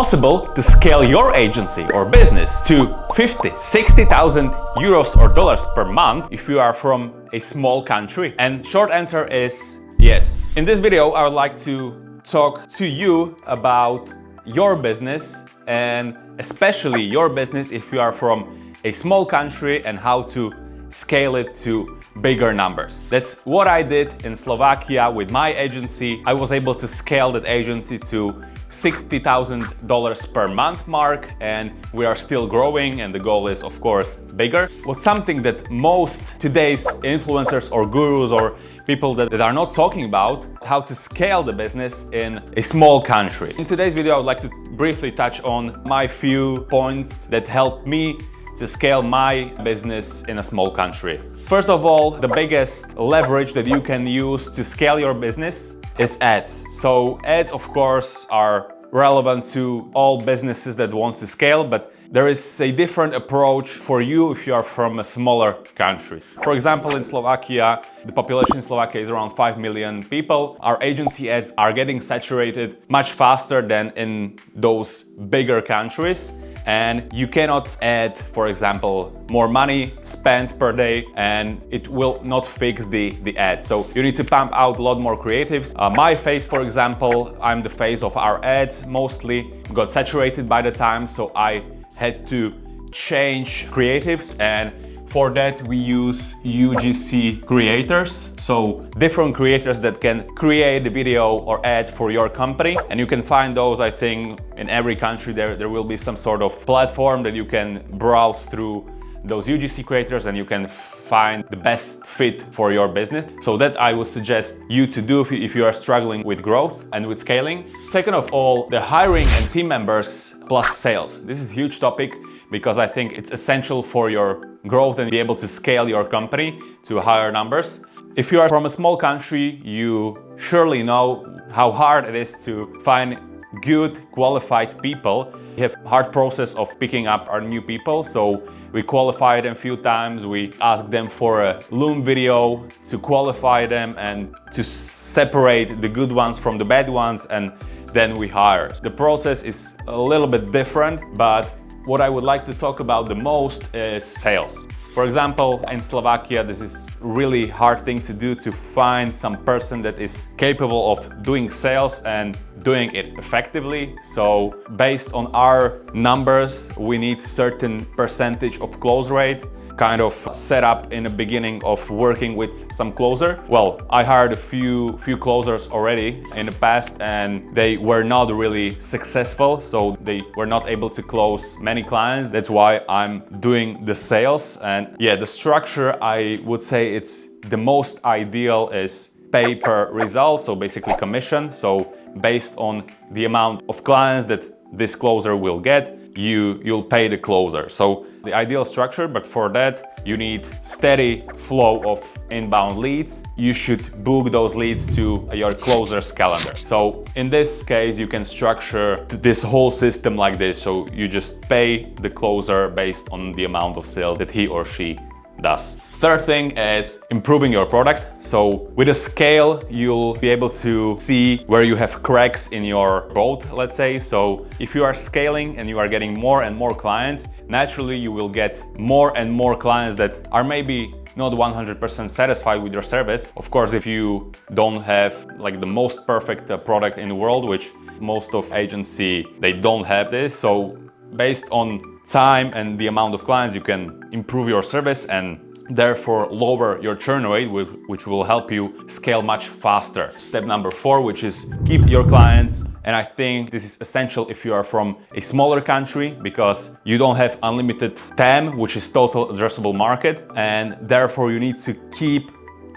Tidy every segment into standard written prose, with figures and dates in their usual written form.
possible to scale your agency or business to 50, 60,000 euros or dollars per month if you are from a small country? And short answer is yes. In this video, I would like to talk to you about your business, and especially your business if you are from a small country, and how to scale it to bigger numbers. That's what I did in Slovakia with my agency. I was able to scale that agency to $60,000 per month mark, and we are still growing, and the goal is of course bigger. What's something that most today's influencers or gurus or people that are not talking about, how to scale the business in a small country. In today's video, I would like to briefly touch on my few points that helped me to scale my business in a small country. First of all, the biggest leverage that you can use to scale your business is ads. So ads, of course, are relevant to all businesses that want to scale, but there is a different approach for you if you are from a smaller country. For example, in Slovakia, the population in Slovakia is around 5 million people. Our agency ads are getting saturated much faster than in those bigger countries. And you cannot add, for example, more money spent per day, and it will not fix the ad. So you need to pump out a lot more creatives. My face, for example, I'm the face of our ads mostly, got saturated by the time, so I had to change creatives, and for that we use UGC creators, so different creators that can create a video or ad for your company. And you can find those, I think, in every country. There will be some sort of platform that you can browse through those UGC creators, and you can find the best fit for your business. So that I would suggest you to do if you are struggling with growth and with scaling. Second of all, the hiring and team members plus sales. This is a huge topic because I think it's essential for your growth and be able to scale your company to higher numbers. If you are from a small country, you surely know how hard it is to find good, qualified people. We have a hard process of picking up our new people, so we qualify them a few times. We ask them for a Loom video to qualify them and to separate the good ones from the bad ones, and then we hire. The process is a little bit different, but what I would like to talk about the most is sales. For example, in Slovakia, this is really hard thing to do, to find some person that is capable of doing sales and doing it effectively. So based on our numbers, we need certain percentage of close rate, kind of set up in the beginning of working with some closer. Well, I hired a few closers already in the past, and they were not really successful, so they were not able to close many clients. That's why I'm doing the sales. And yeah, the structure, I would say it's the most ideal is pay per result, so basically commission. So based on the amount of clients that this closer will get, you'll pay the closer. So the ideal structure, but for that you need steady flow of inbound leads. You should book those leads to your closer's calendar. So in this case, you can structure this whole system like this. So you just pay the closer based on the amount of sales that he or she does. Third thing is improving your product. So with a scale, you'll be able to see where you have cracks in your boat, let's say. So if you are scaling and you are getting more and more clients, naturally you will get more and more clients that are maybe not 100% satisfied with your service. Of course, if you don't have like the most perfect product in the world, which most of agency, they don't have this. So based on time and the amount of clients, you can improve your service and therefore lower your churn rate, which will help you scale much faster. Step number 4, which is keep your clients. And I think this is essential if you are from a smaller country, because you don't have unlimited TAM, which is total addressable market, and therefore you need to keep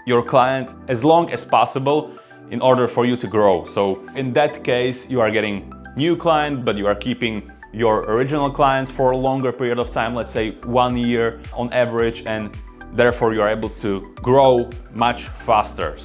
your clients as long as possible in order for you to grow. So in that case, you are getting new clients, but you are keeping your original clients for a longer period of time, let's say 1 year on average, and therefore you are able to grow much faster.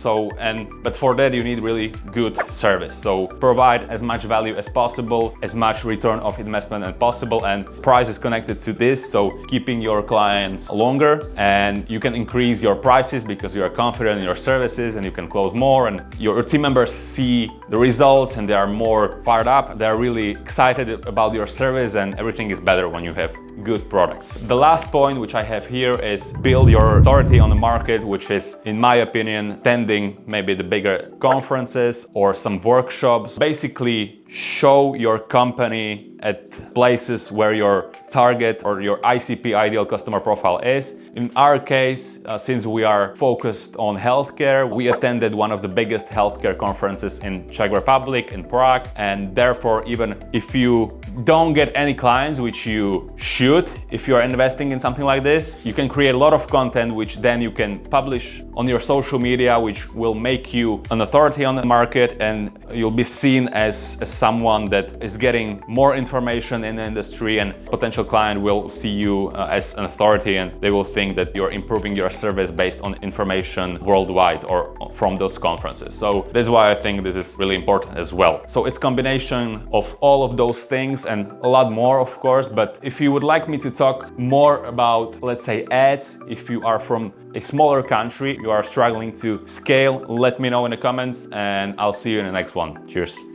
But for that you need really good service. So provide as much value as possible, as much return of investment as possible, and price is connected to this. So keeping your clients longer, and you can increase your prices because you are confident in your services and you can close more, and your team members see the results and they are more fired up. They are really excited about your service, and everything is better when you have good products. The last point which I have here is build your authority on the market, which is, in my opinion, attending maybe the bigger conferences or some workshops. Basically show your company at places where your target or your ICP, ideal customer profile, is. In our case, since we are focused on healthcare, we attended one of the biggest healthcare conferences in Czech Republic, in Prague, and therefore even if you don't get any clients, which you should if you are investing in something like this, you can create a lot of content which then you can publish on your social media, which will make you an authority on the market, and you'll be seen as someone that is getting more information in the industry, and potential client will see you as an authority, and they will think that you're improving your service based on information worldwide or from those conferences. So that's why I think this is really important as well. So it's a combination of all of those things and a lot more, of course. But if you would like me to talk more about, let's say, ads, if you are from a smaller country, you are struggling to scale, let me know in the comments, and I'll see you in the next one. Cheers.